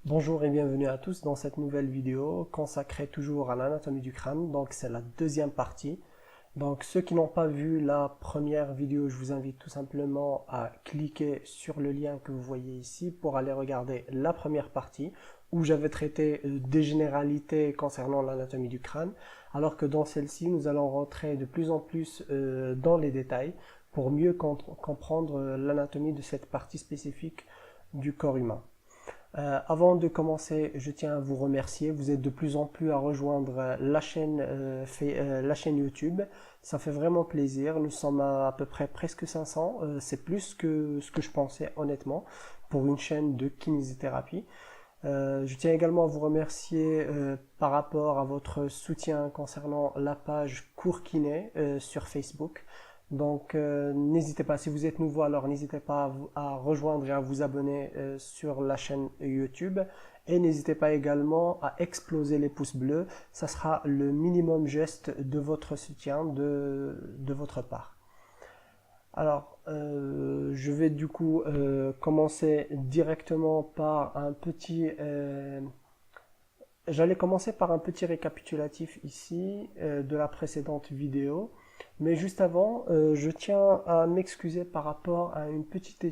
Bonjour et bienvenue à tous dans cette nouvelle vidéo consacrée toujours à l'anatomie du crâne. Donc c'est la deuxième partie. Donc ceux qui n'ont pas vu la première vidéo, je vous invite tout simplement à cliquer sur le lien que vous voyez ici pour aller regarder la première partie où j'avais traité des généralités concernant l'anatomie du crâne, alors que dans celle-ci nous allons rentrer de plus en plus dans les détails pour mieux comprendre l'anatomie de cette partie spécifique du corps humain. Avant de commencer, je tiens à vous remercier. Vous êtes de plus en plus à rejoindre la chaîne YouTube. Ça fait vraiment plaisir. Nous sommes à peu près presque 500. C'est plus que ce que je pensais honnêtement pour une chaîne de kinésithérapie. Je tiens également à vous remercier par rapport à votre soutien concernant la page Cours Kiné sur Facebook. Donc n'hésitez pas, si vous êtes nouveau, alors n'hésitez pas à rejoindre et à vous abonner sur la chaîne YouTube. Et n'hésitez pas également à exploser les pouces bleus. Ça sera le minimum geste de votre soutien de votre part. Alors, je vais du coup commencer directement par un petit... J'allais commencer par un petit récapitulatif ici de la précédente vidéo. Mais juste avant, je tiens à m'excuser par rapport à une petite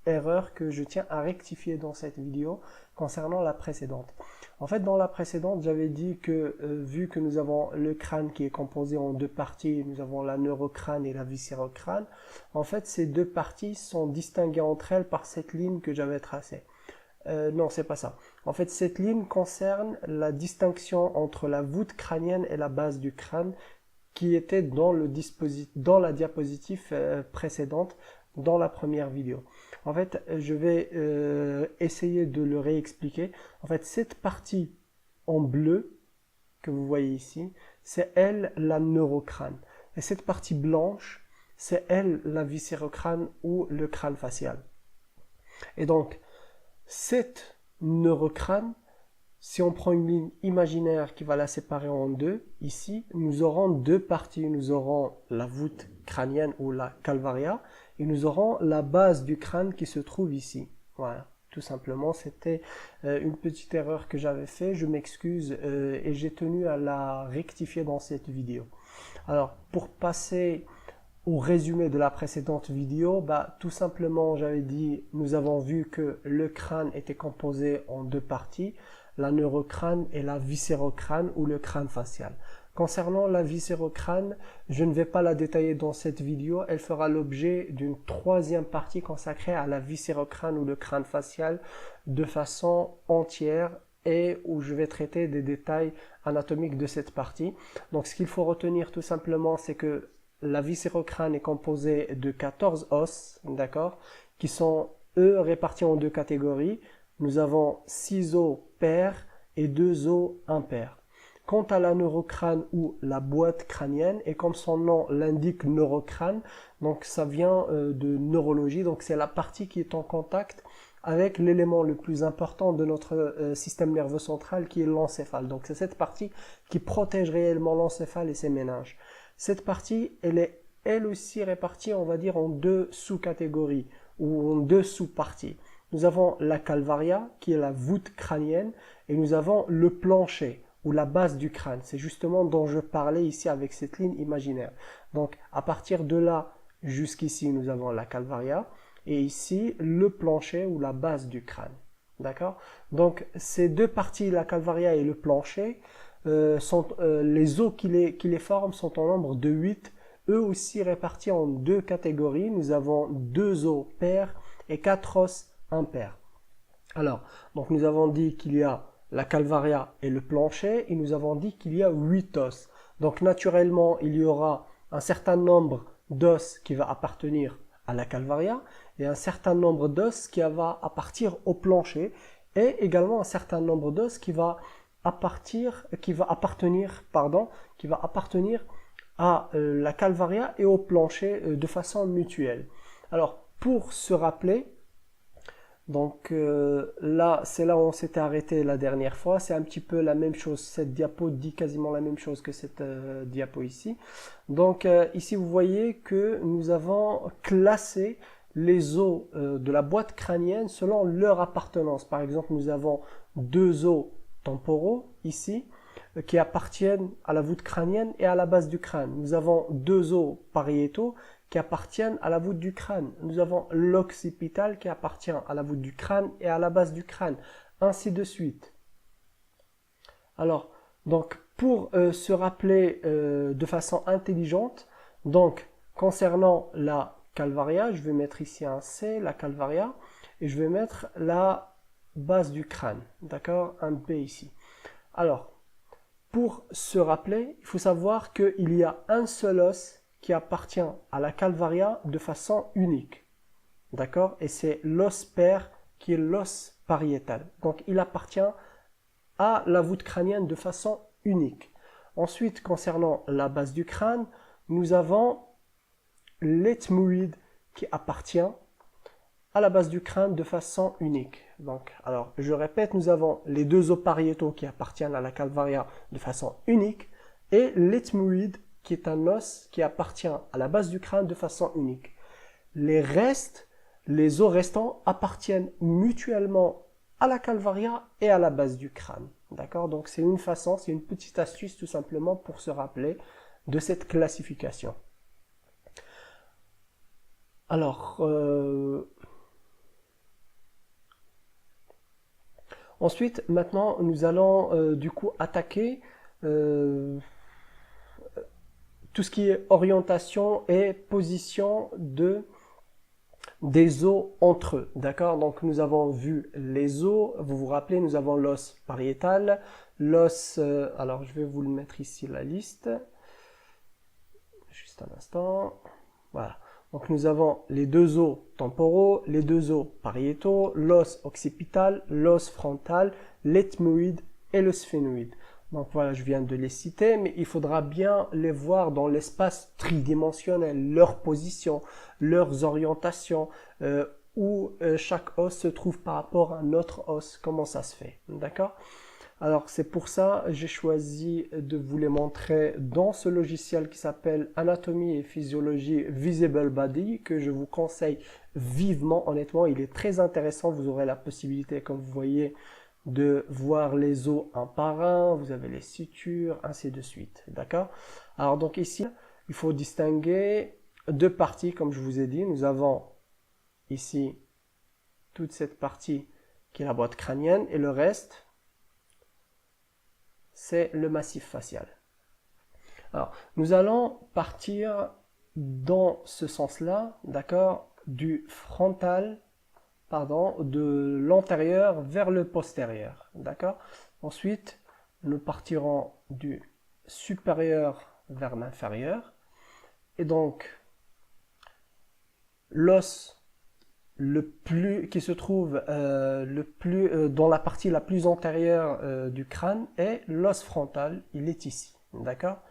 erreur que je tiens à rectifier dans cette vidéo concernant la précédente. En fait, dans la précédente, j'avais dit que vu que nous avons le crâne qui est composé en deux parties, nous avons la neurocrâne et la viscérocrâne, en fait, ces deux parties sont distinguées entre elles par cette ligne que j'avais tracée. Non, c'est pas ça. En fait, cette ligne concerne la distinction entre la voûte crânienne et la base du crâne qui était dans la diapositive précédente, dans la première vidéo. En fait, je vais essayer de le réexpliquer. En fait, cette partie en bleu que vous voyez ici, c'est elle la neurocrâne. Et cette partie blanche, c'est elle la viscérocrâne ou le crâne facial. Et donc, cette neurocrâne, si on prend une ligne imaginaire qui va la séparer en deux, ici, nous aurons deux parties. Nous aurons la voûte crânienne ou la calvaria et nous aurons la base du crâne qui se trouve ici. Voilà, tout simplement, c'était une petite erreur que j'avais fait. Je m'excuse et j'ai tenu à la rectifier dans cette vidéo. Alors, pour passer au résumé de la précédente vidéo, tout simplement, j'avais dit, nous avons vu que le crâne était composé en deux parties, la neurocrâne et la viscérocrâne ou le crâne facial. Concernant la viscérocrâne, je ne vais pas la détailler dans cette vidéo, elle fera l'objet d'une troisième partie consacrée à la viscérocrâne ou le crâne facial de façon entière et où je vais traiter des détails anatomiques de cette partie. Donc ce qu'il faut retenir tout simplement, c'est que la viscérocrâne est composée de 14 os, d'accord, qui sont eux répartis en deux catégories. Nous avons 6 os pairs et 2 os impairs. Quant à la neurocrâne ou la boîte crânienne, et comme son nom l'indique neurocrâne, donc ça vient de neurologie, donc c'est la partie qui est en contact avec l'élément le plus important de notre système nerveux central qui est l'encéphale. Donc c'est cette partie qui protège réellement l'encéphale et ses méninges. Cette partie, elle est elle aussi répartie, on va dire, en deux sous-catégories ou en deux sous-parties. Nous avons la calvaria, qui est la voûte crânienne, et nous avons le plancher, ou la base du crâne. C'est justement dont je parlais ici avec cette ligne imaginaire. Donc, à partir de là jusqu'ici, nous avons la calvaria, et ici, le plancher ou la base du crâne. D'accord? Donc, ces deux parties, la calvaria et le plancher, les os qui les forment sont en nombre de 8, eux aussi répartis en deux catégories. Nous avons 2 os pairs et 4 os impairs. Alors, donc nous avons dit qu'il y a la calvaria et le plancher, et nous avons dit qu'il y a 8 os. Donc naturellement, il y aura un certain nombre d'os qui va appartenir à la calvaria, et un certain nombre d'os qui va appartenir au plancher, et également un certain nombre d'os qui va appartenir à la calvaria et au plancher de façon mutuelle. Alors, pour se rappeler, donc là, c'est là où on s'était arrêté la dernière fois. C'est un petit peu la même chose. Cette diapo dit quasiment la même chose que cette diapo ici. Donc ici, vous voyez que nous avons classé les os de la boîte crânienne selon leur appartenance. Par exemple, nous avons deux os temporaux ici qui appartiennent à la voûte crânienne et à la base du crâne. Nous avons deux os pariétaux qui appartiennent à la voûte du crâne. Nous avons l'occipital qui appartient à la voûte du crâne et à la base du crâne, ainsi de suite. Alors, donc, pour se rappeler de façon intelligente, donc, concernant la calvaria, je vais mettre ici un C, la calvaria, et je vais mettre la base du crâne, d'accord, un B ici. Alors, pour se rappeler, il faut savoir qu'il y a un seul os qui appartient à la calvaria de façon unique, d'accord, et c'est l'os père qui est l'os pariétal. Donc, il appartient à la voûte crânienne de façon unique. Ensuite, concernant la base du crâne, nous avons l'ethmoïde qui appartient à la base du crâne de façon unique. Donc, alors, je répète, nous avons les deux os pariétaux qui appartiennent à la calvaria de façon unique et l'ethmoïde qui est un os qui appartient à la base du crâne de façon unique. Les os restants appartiennent mutuellement à la calvaria et à la base du crâne. D'accord? Donc, c'est une façon, c'est une petite astuce tout simplement pour se rappeler de cette classification. Alors, ensuite, maintenant, nous allons du coup attaquer tout ce qui est orientation et position des os entre eux. D'accord? Donc, nous avons vu les os. Vous vous rappelez, nous avons l'os pariétal, l'os... alors, je vais vous le mettre ici, la liste. Juste un instant. Voilà. Donc nous avons les deux os temporaux, les deux os pariétaux, l'os occipital, l'os frontal, l'ethmoïde et le sphénoïde. Donc voilà, je viens de les citer, mais il faudra bien les voir dans l'espace tridimensionnel, leur position, leurs orientations, où chaque os se trouve par rapport à un autre os, comment ça se fait, d'accord? Alors c'est pour ça que j'ai choisi de vous les montrer dans ce logiciel qui s'appelle Anatomie et Physiologie Visible Body, que je vous conseille vivement, honnêtement, il est très intéressant, vous aurez la possibilité, comme vous voyez, de voir les os un par un, vous avez les sutures, ainsi de suite, d'accord? Alors donc ici, il faut distinguer deux parties, comme je vous ai dit, nous avons ici toute cette partie qui est la boîte crânienne et le reste, c'est le massif facial. Alors, nous allons partir dans ce sens-là, d'accord, du frontal, pardon, de l'antérieur vers le postérieur, d'accord. Ensuite, nous partirons du supérieur vers l'inférieur, et donc l'os qui se trouve dans la partie la plus antérieure du crâne est l'os frontal, il est ici, d'accord?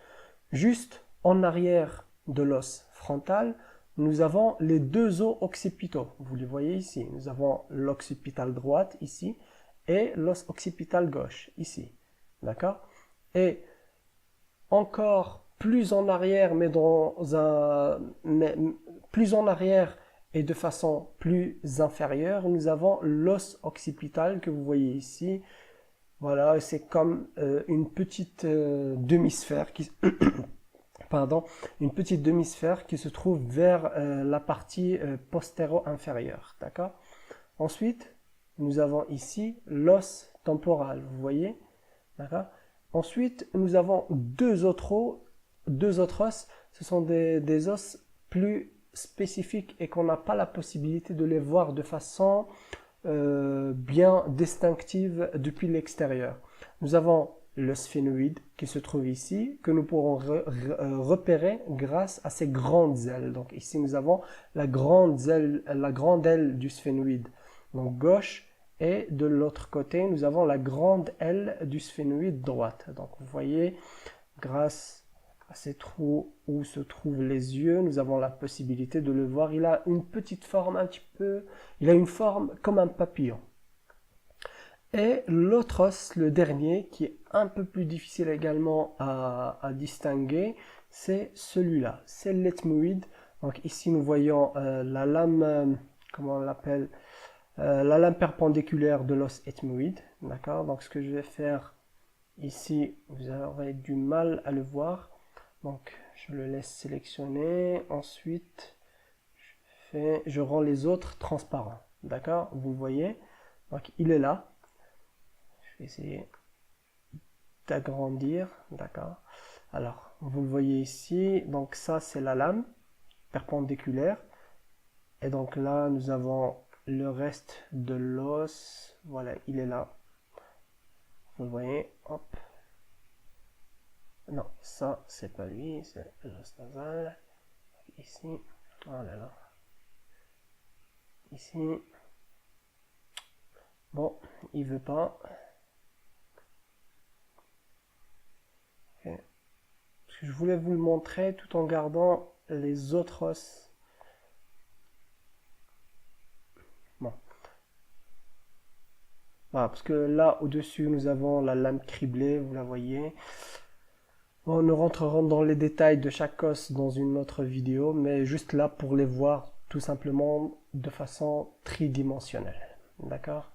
Juste en arrière de l'os frontal, nous avons les deux os occipitaux, vous les voyez ici, nous avons l'occipital droite ici et l'os occipital gauche ici, d'accord? Et encore plus en arrière, plus en arrière et de façon plus inférieure, nous avons l'os occipital que vous voyez ici. Voilà, c'est comme une petite demi-sphère qui... Pardon, une petite demi-sphère qui se trouve vers la partie postéro-inférieure, d'accord? Ensuite, nous avons ici l'os temporal, vous voyez, d'accord? Ensuite, nous avons deux autres os, ce sont des os plus spécifiques et qu'on n'a pas la possibilité de les voir de façon bien distinctive depuis l'extérieur. Nous avons le sphénoïde qui se trouve ici, que nous pourrons repérer grâce à ces grandes ailes. Donc ici nous avons la grande aile du sphénoïde, donc gauche, et de l'autre côté nous avons la grande aile du sphénoïde droite. Donc vous voyez, grâce à ces trous où se trouvent les yeux, nous avons la possibilité de le voir. Il a une petite forme il a une forme comme un papillon. Et l'autre os, le dernier, qui est un peu plus difficile également à distinguer, c'est celui-là, c'est l'ethmoïde. Donc ici nous voyons la lame, comment on l'appelle, la lame perpendiculaire de l'os ethmoïde. D'accord? Donc ce que je vais faire ici, vous aurez du mal à le voir. Donc je le laisse sélectionner. Ensuite, je rends les autres transparents. D'accord? Vous le voyez. Donc il est là. Je vais essayer d'agrandir. D'accord? Alors, vous le voyez ici. Donc ça, c'est la lame perpendiculaire. Et donc là, nous avons le reste de l'os. Voilà, il est là. Vous le voyez. Hop. Non, ça, c'est pas lui. C'est l'os nasal. Ici. Oh là là. Ici. Bon, il veut pas. Okay. Parce que je voulais vous le montrer tout en gardant les autres os. Bon. Voilà, parce que là, au-dessus, nous avons la lame criblée, vous la voyez. Bon, nous rentrerons dans les détails de chaque os dans une autre vidéo, mais juste là pour les voir tout simplement de façon tridimensionnelle. D'accord?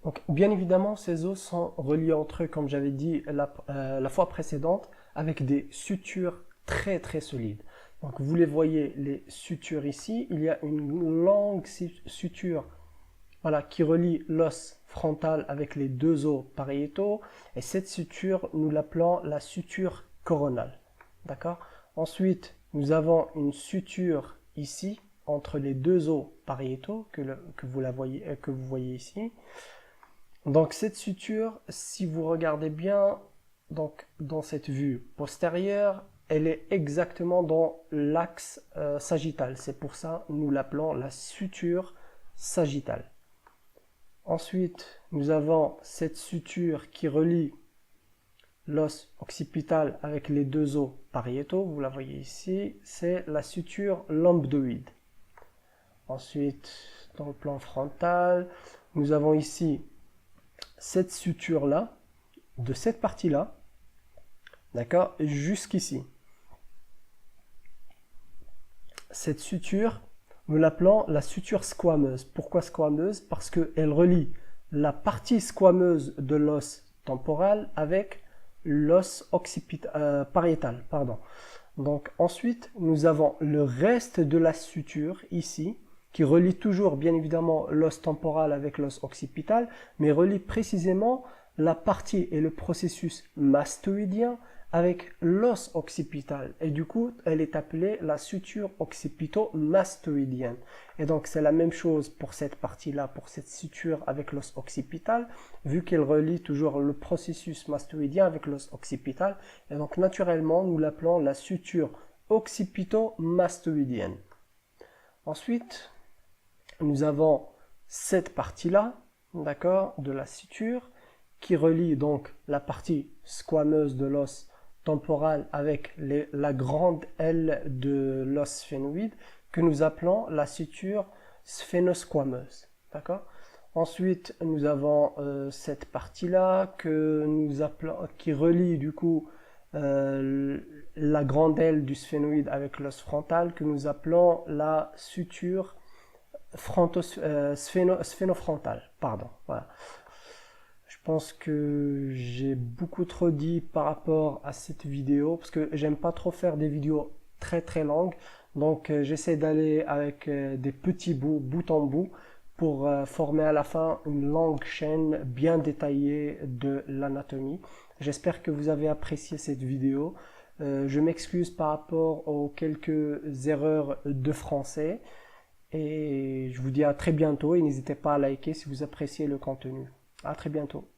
Donc, bien évidemment, ces os sont reliés entre eux, comme j'avais dit la fois précédente, avec des sutures très très solides. Donc, vous les voyez, les sutures ici, il y a une longue suture, voilà, qui relie l'os frontal avec les deux os pariétaux, et cette suture, nous l'appelons la suture coronale. D'accord? Ensuite, nous avons une suture ici, entre les deux os pariétaux, que vous voyez ici. Donc cette suture, si vous regardez bien, donc dans cette vue postérieure, elle est exactement dans l'axe sagittal. C'est pour ça que nous l'appelons la suture sagittale. Ensuite, nous avons cette suture qui relie l'os occipital avec les deux os pariétaux. Vous la voyez ici, c'est la suture lambdoïde. Ensuite, dans le plan frontal, nous avons ici cette suture-là, de cette partie-là, d'accord, jusqu'ici. Cette suture, nous l'appelons la suture squameuse. Pourquoi squameuse? Parce qu'elle relie la partie squameuse de l'os temporal avec l'os pariétal. Pardon. Donc ensuite, nous avons le reste de la suture ici, qui relie toujours bien évidemment l'os temporal avec l'os occipital, mais relie précisément la partie et le processus mastoïdien avec l'os occipital. Et du coup, elle est appelée la suture occipito-mastoïdienne. Et donc, c'est la même chose pour cette partie-là, pour cette suture avec l'os occipital, vu qu'elle relie toujours le processus mastoïdien avec l'os occipital. Et donc, naturellement, nous l'appelons la suture occipito-mastoïdienne. Ensuite, nous avons cette partie-là, d'accord, de la suture, qui relie donc la partie squameuse de l'os temporal avec la grande aile de l'os sphénoïde, que nous appelons la suture sphénosquameuse, d'accord. Ensuite, nous avons cette partie-là qui relie du coup la grande aile du sphénoïde avec l'os frontal, que nous appelons la suture sphénofrontale, pardon, voilà. Je pense que j'ai beaucoup trop dit par rapport à cette vidéo, parce que j'aime pas trop faire des vidéos très très longues, donc j'essaie d'aller avec des petits bouts, bout en bout, pour former à la fin une longue chaîne bien détaillée de l'anatomie. J'espère que vous avez apprécié cette vidéo. Je m'excuse par rapport aux quelques erreurs de français. Et je vous dis à très bientôt et n'hésitez pas à liker si vous appréciez le contenu. À très bientôt.